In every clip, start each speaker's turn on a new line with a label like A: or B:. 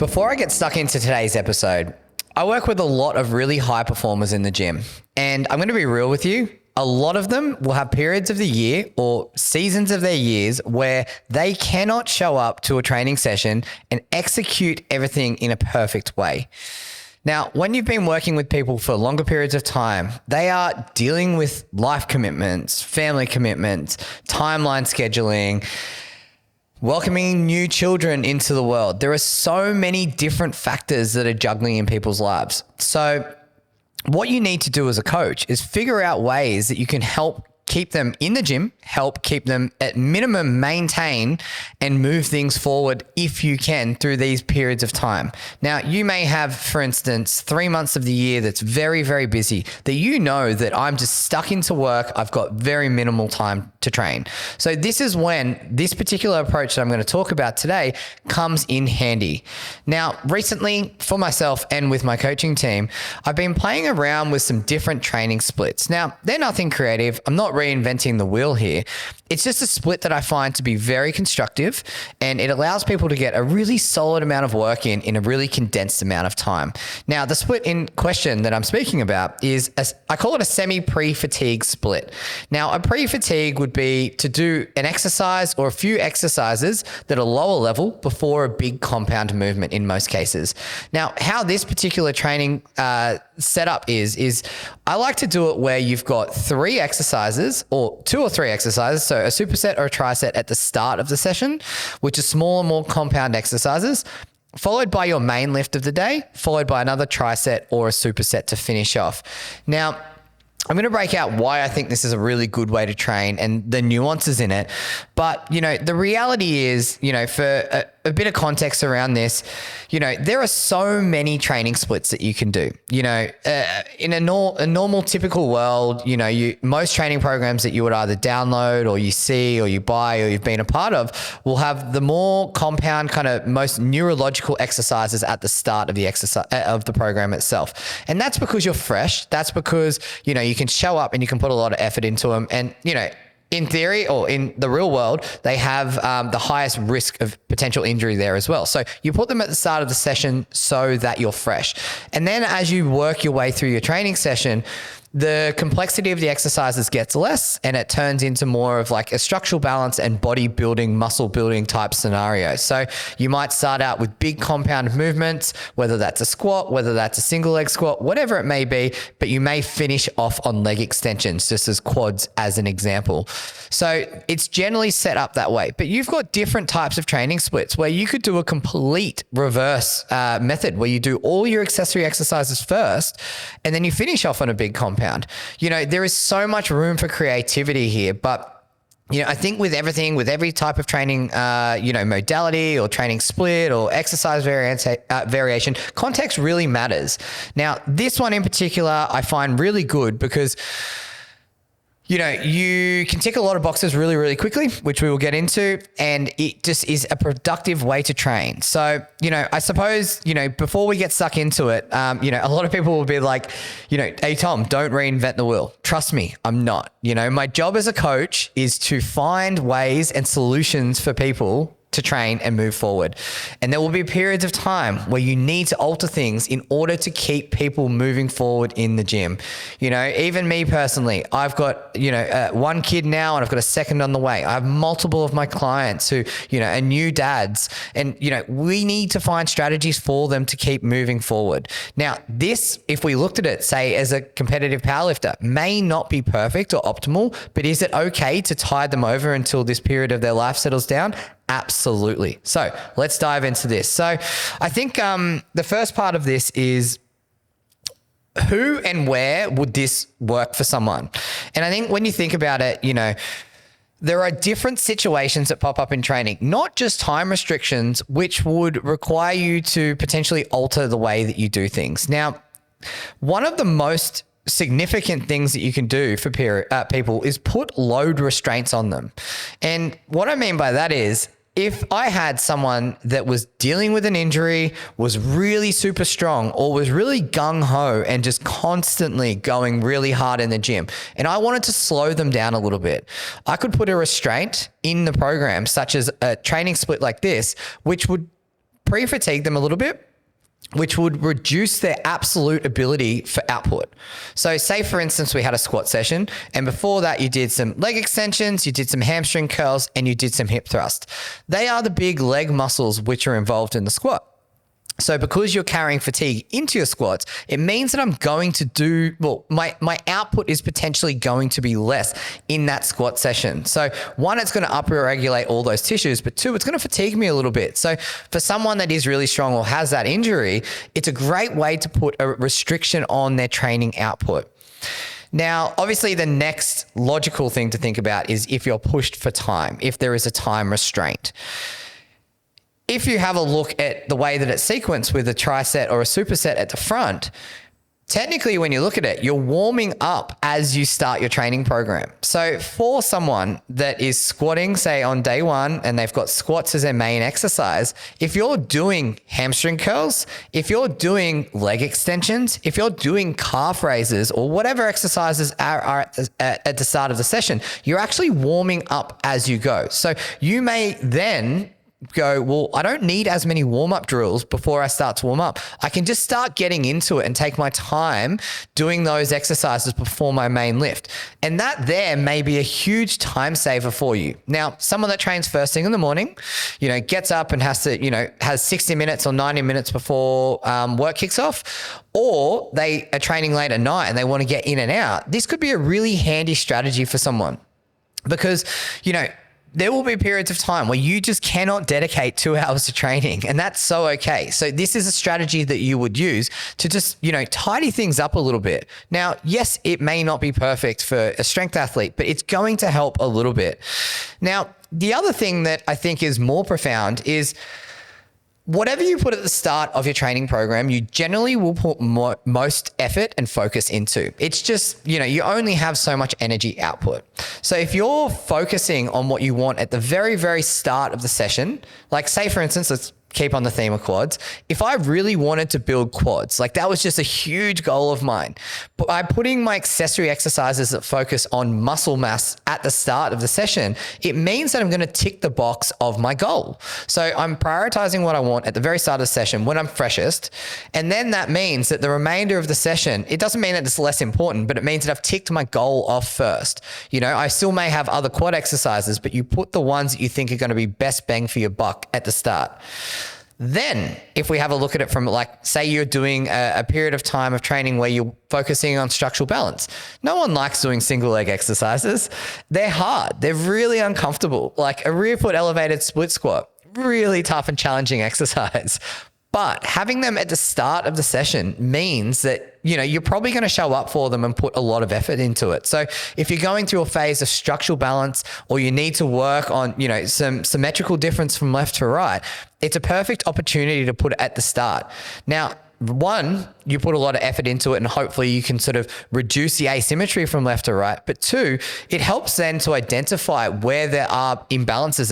A: Before I get stuck into today's episode, I work with a lot of really high performers in the gym. And I'm going to be real with you. A lot of them will have periods of the year or seasons of their years where they cannot show up to a training session and execute everything in a perfect way. Now, when you've been working with people for longer periods of time, they are dealing with life commitments, family commitments, timeline scheduling, welcoming new children into the world. There are so many different factors that are juggling in people's lives. So what you need to do as a coach is figure out ways that you can help keep them in the gym, help keep them at minimum maintain and move things forward if you can through these periods of time. Now, you may have, for instance, 3 months of the year that's very, very busy, that you know that I'm just stuck into work. I've got very minimal time to train. So this is when this particular approach that I'm going to talk about today comes in handy. Now, recently for myself and with my coaching team, I've been playing around with some different training splits. Now, they're nothing creative. I'm not reinventing the wheel here. It's just a split that I find to be very constructive, and it allows people to get a really solid amount of work in a really condensed amount of time. Now, the split in question that I'm speaking about is, I call it a semi-pre-fatigue split. Now, a pre-fatigue would be to do an exercise or a few exercises that are lower level before a big compound movement in most cases. Now, how this particular training setup is I like to do it where you've got 3 exercises or 2 or 3 exercises. So a superset or a triset at the start of the session, which is smaller, more compound exercises, followed by your main lift of the day, followed by another triset or a superset to finish off. Now, I'm going to break out why I think this is a really good way to train and the nuances in it. But, the reality is, for a bit of context around this, there are so many training splits that you can do. In a normal, typical world, most training programs that you would either download or you see or you buy or you've been a part of will have the more compound kind of most neurological exercises at the start of the exercise of the program itself. And that's because you're fresh. That's because, you can show up and you can put a lot of effort into them. And, in theory or in the real world, they have the highest risk of potential injury there as well. So you put them at the start of the session so that you're fresh. And then as you work your way through your training session, the complexity of the exercises gets less and it turns into more of like a structural balance and body building, muscle building type scenario. So you might start out with big compound movements, whether that's a squat, whether that's a single leg squat, whatever it may be, but you may finish off on leg extensions, just as quads as an example. So it's generally set up that way, but you've got different types of training splits where you could do a complete reverse method where you do all your accessory exercises first and then you finish off on a big compound. There is so much room for creativity here, but I think with everything, with every type of training, modality or training split or exercise variation, context really matters. Now, this one in particular, I find really good because you can tick a lot of boxes really, really quickly, which we will get into, and it just is a productive way to train. So, I suppose, before we get stuck into it, a lot of people will be like, hey, Tom, don't reinvent the wheel. Trust me, I'm not. My job as a coach is to find ways and solutions for people to train and move forward. And there will be periods of time where you need to alter things in order to keep people moving forward in the gym. Even me personally, I've got, one kid now and I've got a second on the way. I have multiple of my clients who, are new dads, and, we need to find strategies for them to keep moving forward. Now, this, if we looked at it, say as a competitive powerlifter, may not be perfect or optimal, but is it okay to tide them over until this period of their life settles down? Absolutely. So let's dive into this. So I think the first part of this is who and where would this work for someone? And I think when you think about it, there are different situations that pop up in training, not just time restrictions, which would require you to potentially alter the way that you do things. Now, one of the most significant things that you can do for people is put load restraints on them. And what I mean by that is, if I had someone that was dealing with an injury, was really super strong, or was really gung-ho and just constantly going really hard in the gym, and I wanted to slow them down a little bit, I could put a restraint in the program, such as a training split like this, which would pre-fatigue them a little bit, which would reduce their absolute ability for output. So say, for instance, we had a squat session, and before that you did some leg extensions, you did some hamstring curls, and you did some hip thrust. They are the big leg muscles which are involved in the squat. So because you're carrying fatigue into your squats, it means that I'm going to do, well, my output is potentially going to be less in that squat session. So one, it's going to upregulate all those tissues, but two, it's going to fatigue me a little bit. So for someone that is really strong or has that injury, it's a great way to put a restriction on their training output. Now, obviously the next logical thing to think about is if you're pushed for time, if there is a time restraint. If you have a look at the way that it's sequenced with a triset or a superset at the front, technically when you look at it, you're warming up as you start your training program. So for someone that is squatting, say on day one, and they've got squats as their main exercise, if you're doing hamstring curls, if you're doing leg extensions, if you're doing calf raises or whatever exercises are at the start of the session, you're actually warming up as you go. So you may then go, well, I don't need as many warm-up drills before I start to warm up. I can just start getting into it and take my time doing those exercises before my main lift. And that there may be a huge time saver for you. Now, someone that trains first thing in the morning, gets up and has to, has 60 minutes or 90 minutes before work kicks off, or they are training late at night and they want to get in and out. This could be a really handy strategy for someone because, there will be periods of time where you just cannot dedicate 2 hours to training, and that's so okay. So this is a strategy that you would use to just, tidy things up a little bit. Now, yes, it may not be perfect for a strength athlete, but it's going to help a little bit. Now, the other thing that I think is more profound is whatever you put at the start of your training program, you generally will put most effort and focus into. It's just, you only have so much energy output. So if you're focusing on what you want at the very, very start of the session, like say, for instance, let's keep on the theme of quads. If I really wanted to build quads, like that was just a huge goal of mine, but by putting my accessory exercises that focus on muscle mass at the start of the session, it means that I'm going to tick the box of my goal. So I'm prioritizing what I want at the very start of the session when I'm freshest. And then that means that the remainder of the session, it doesn't mean that it's less important, but it means that I've ticked my goal off first. I still may have other quad exercises, but you put the ones that you think are going to be best bang for your buck at the start. Then if we have a look at it from say you're doing a period of time of training where you're focusing on structural balance. No one likes doing single leg exercises. They're hard. They're really uncomfortable. Like a rear foot elevated split squat, really tough and challenging exercise. But having them at the start of the session means that, you're probably going to show up for them and put a lot of effort into it. So if you're going through a phase of structural balance or you need to work on, some symmetrical difference from left to right, it's a perfect opportunity to put it at the start. Now, one, you put a lot of effort into it and hopefully you can sort of reduce the asymmetry from left to right. But two, it helps then to identify where there are imbalances.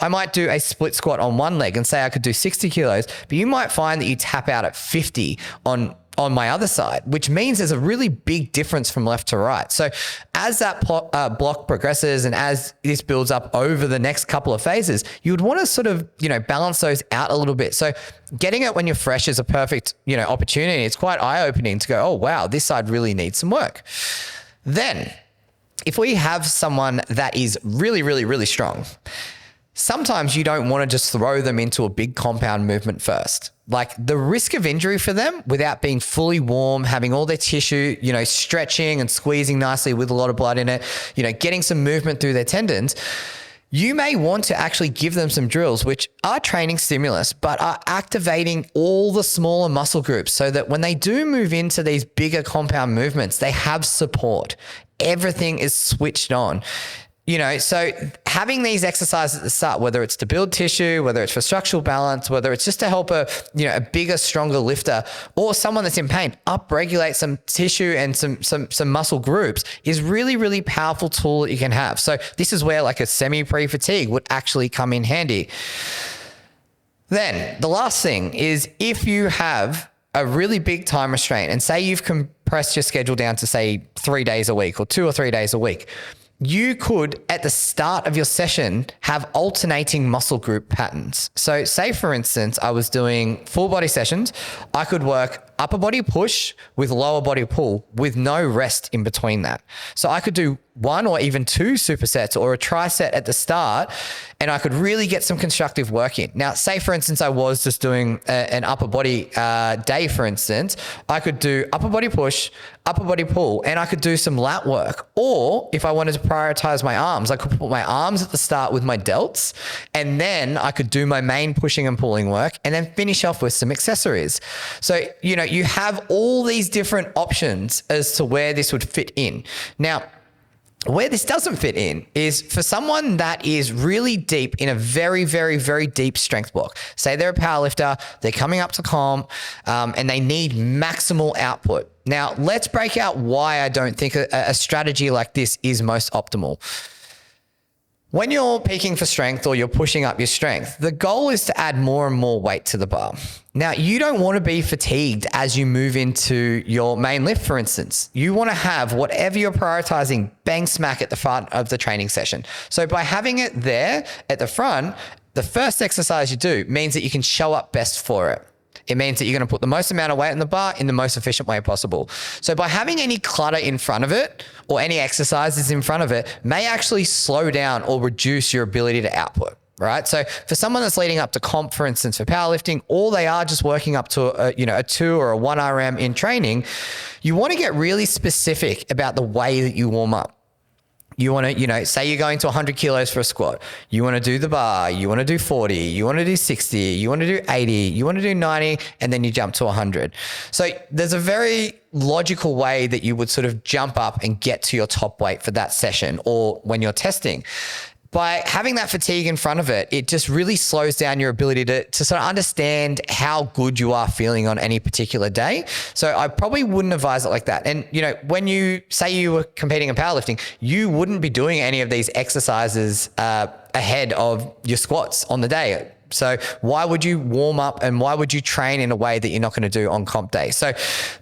A: I might do a split squat on one leg and say I could do 60 kilos, but you might find that you tap out at 50 on my other side, which means there's a really big difference from left to right. So as that block progresses and as this builds up over the next couple of phases, you would want to sort of, balance those out a little bit. So getting it when you're fresh is a perfect, opportunity. It's quite eye-opening to go, oh, wow, this side really needs some work. Then if we have someone that is really, really, really strong, sometimes you don't want to just throw them into a big compound movement first. Like the risk of injury for them without being fully warm, having all their tissue, stretching and squeezing nicely with a lot of blood in it, getting some movement through their tendons. You may want to actually give them some drills which are training stimulus, but are activating all the smaller muscle groups so that when they do move into these bigger compound movements, they have support. Everything is switched on. So having these exercises at the start, whether it's to build tissue, whether it's for structural balance, whether it's just to help a bigger, stronger lifter or someone that's in pain, upregulate some tissue and some muscle groups is really, really powerful tool that you can have. So this is where like a semi-pre-fatigue would actually come in handy. Then the last thing is if you have a really big time restraint and say you've compressed your schedule down to say 3 days a week or 2 or 3 days a week, you could, at the start of your session, have alternating muscle group patterns. So say, for instance, I was doing full body sessions. I could work upper body push with lower body pull with no rest in between that. So I could do 1 or even 2 supersets or a triset at the start, and I could really get some constructive work in. Now, say, for instance, I was just doing an upper body day, for instance, I could do upper body push, upper body pull, and I could do some lat work. Or if I wanted to prioritize my arms, I could put my arms at the start with my delts, and then I could do my main pushing and pulling work, and then finish off with some accessories. So, you have all these different options as to where this would fit in. Now, where this doesn't fit in is for someone that is really deep in a very, very, very deep strength block. Say they're a powerlifter, they're coming up to comp, and they need maximal output. Now, let's break out why I don't think a strategy like this is most optimal. When you're peaking for strength or you're pushing up your strength, the goal is to add more and more weight to the bar. Now, you don't want to be fatigued as you move into your main lift, for instance. You want to have whatever you're prioritizing bang smack at the front of the training session. So by having it there at the front, the first exercise you do means that you can show up best for it. It means that you're going to put the most amount of weight on the bar in the most efficient way possible. So by having any clutter in front of it or any exercises in front of it may actually slow down or reduce your ability to output, right? So for someone that's leading up to comp, for instance, for powerlifting, or they are just working up to a 2 or a 1 RM in training, you want to get really specific about the way that you warm up. You want to, say you're going to 100 kilos for a squat. You want to do the bar. You want to do 40. You want to do 60. You want to do 80. You want to do 90. And then you jump to 100. So there's a very logical way that you would sort of jump up and get to your top weight for that session or when you're testing. By having that fatigue in front of it, it just really slows down your ability to sort of understand how good you are feeling on any particular day. So I probably wouldn't advise it like that. And, when you say you were competing in powerlifting, you wouldn't be doing any of these exercises ahead of your squats on the day. So why would you warm up and why would you train in a way that you're not going to do on comp day? So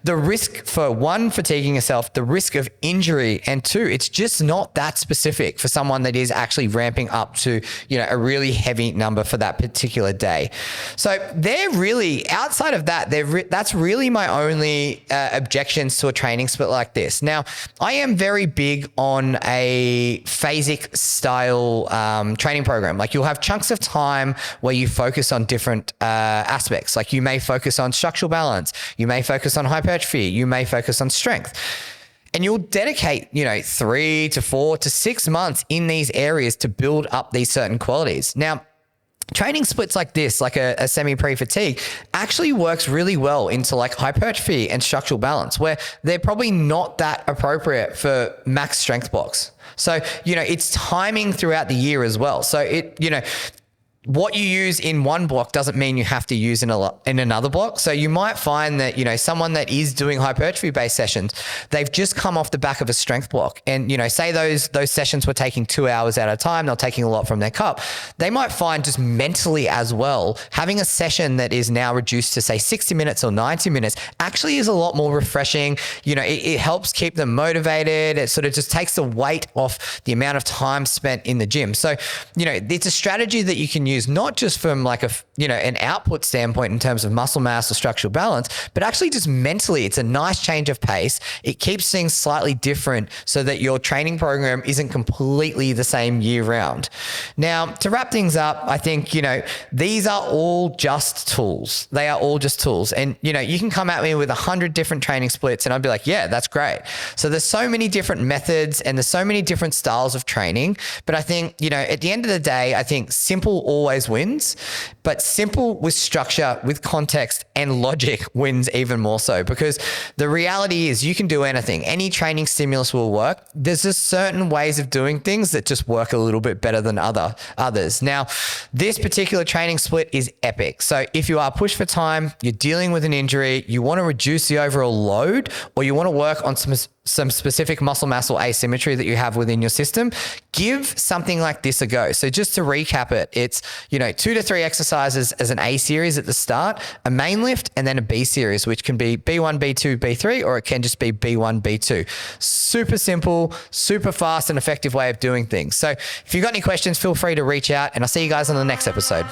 A: the risk for 1, fatiguing yourself, the risk of injury, and 2, it's just not that specific for someone that is actually ramping up to, a really heavy number for that particular day. So they're really, outside of that, that's really my only objections to a training split like this. Now, I am very big on a phasic style training program. Like you'll have chunks of time where you focus on different aspects. Like you may focus on structural balance, you may focus on hypertrophy, you may focus on strength. And you'll dedicate, 3 to 4 to 6 months in these areas to build up these certain qualities. Now, training splits like this, like a semi-pre-fatigue, actually works really well into like hypertrophy and structural balance, where they're probably not that appropriate for max strength blocks. So, it's timing throughout the year as well. So what you use in one block doesn't mean you have to use in another block. So you might find that, someone that is doing hypertrophy based sessions, they've just come off the back of a strength block. And, say those sessions were taking 2 hours at a time, they're taking a lot from their cup. They might find just mentally as well, having a session that is now reduced to say 60 minutes or 90 minutes actually is a lot more refreshing. It helps keep them motivated. It sort of just takes the weight off the amount of time spent in the gym. So, it's a strategy that you can use not just from like an output standpoint in terms of muscle mass or structural balance, but actually just mentally, it's a nice change of pace. It keeps things slightly different so that your training program isn't completely the same year round. Now, to wrap things up, I think, these are all just tools. They are all just tools. And, you can come at me with 100 different training splits and I'd be like, yeah, that's great. So there's so many different methods and there's so many different styles of training. But I think, at the end of the day, I think simple always wins, but simple with structure, with context and logic wins even more so, because the reality is you can do anything. Any training stimulus will work. There's just certain ways of doing things that just work a little bit better than others. Now, this particular training split is epic. So if you are pushed for time, you're dealing with an injury, you want to reduce the overall load, or you want to work on some specific muscle mass or asymmetry that you have within your system, give something like this a go. So just to recap it, it's, 2 to 3 exercises as an A series at the start, a main lift, and then a B series, which can be B1, B2, B3, or it can just be B1, B2. Super simple, super fast and effective way of doing things. So if you've got any questions, feel free to reach out, and I'll see you guys on the next episode.